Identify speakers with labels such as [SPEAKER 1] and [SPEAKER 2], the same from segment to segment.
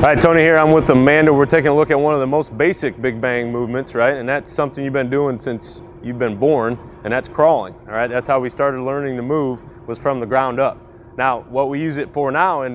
[SPEAKER 1] All right, Tony here. I'm with Amanda. We're taking a look at one of the most basic big bang movements, right? And that's something you've been doing since you've been born, and that's crawling. All right, that's how we started learning to move, was from the ground up. Now, what we use it for now,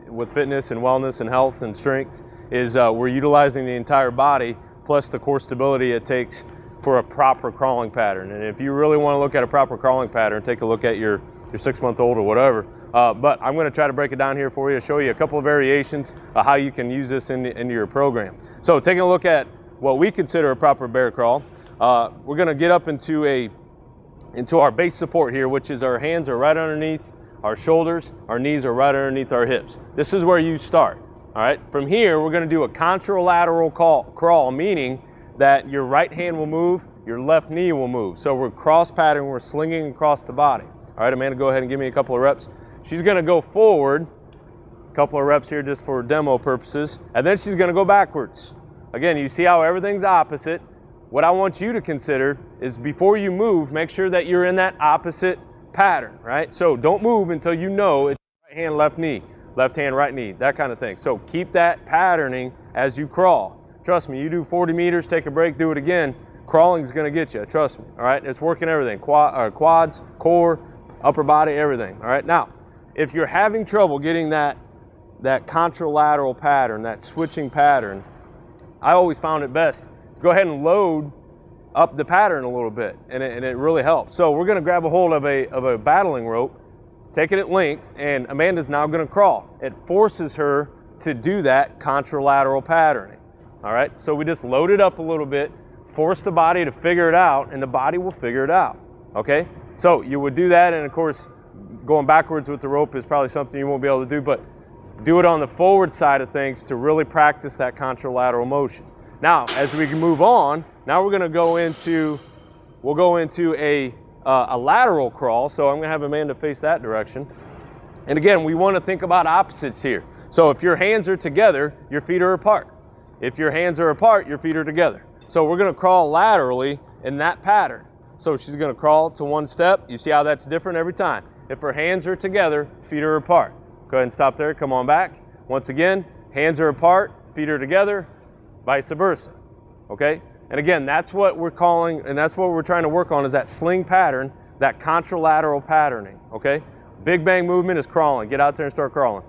[SPEAKER 1] with fitness and wellness and health and strength, is we're utilizing the entire body plus the core stability it takes for a proper crawling pattern. And if you really want to look at a proper crawling pattern, take a look at your 6-month-old or whatever. But I'm going to try to break it down here for you, show you a couple of variations of how you can use this into your program. So taking a look at what we consider a proper bear crawl, we're going to get up into our base support here, which is our hands are right underneath our shoulders, our knees are right underneath our hips. This is where you start. All right. From here, we're going to do a contralateral crawl, meaning that your right hand will move, your left knee will move. So we're cross pattern, we're slinging across the body. All right, Amanda, go ahead and give me a couple of reps. She's going to go forward, a couple of reps here just for demo purposes, and then she's going to go backwards. Again, you see how everything's opposite. What I want you to consider is before you move, make sure that you're in that opposite pattern, right? So don't move until you know it's right hand, left knee, left hand, right knee, that kind of thing. So keep that patterning as you crawl. Trust me, you do 40 meters, take a break, do it again. Crawling is going to get you, trust me. All right, it's working everything, quads, core, upper body, everything. All right, now, if you're having trouble getting that contralateral pattern, that switching pattern, I always found it best to go ahead and load up the pattern a little bit, and it really helps. So we're going to grab a hold of a battling rope, take it at length, and Amanda's now going to crawl. It forces her to do that contralateral patterning. All right, so we just load it up a little bit, force the body to figure it out, and the body will figure it out. Okay, so you would do that, and of course, going backwards with the rope is probably something you won't be able to do, but do it on the forward side of things to really practice that contralateral motion. Now, as we can move on, now we're going to go into, a lateral crawl. So I'm going to have Amanda face that direction. And again, we want to think about opposites here. So if your hands are together, your feet are apart. If your hands are apart, your feet are together. So we're going to crawl laterally in that pattern. So she's going to crawl to one step. You see how that's different every time. If her hands are together, feet are apart. Go ahead and stop there. Come on back. Once again, hands are apart, feet are together, vice versa. Okay? And again, that's what we're calling, and that's what we're trying to work on, is that sling pattern, that contralateral patterning. Okay? Big bang movement is crawling. Get out there and start crawling.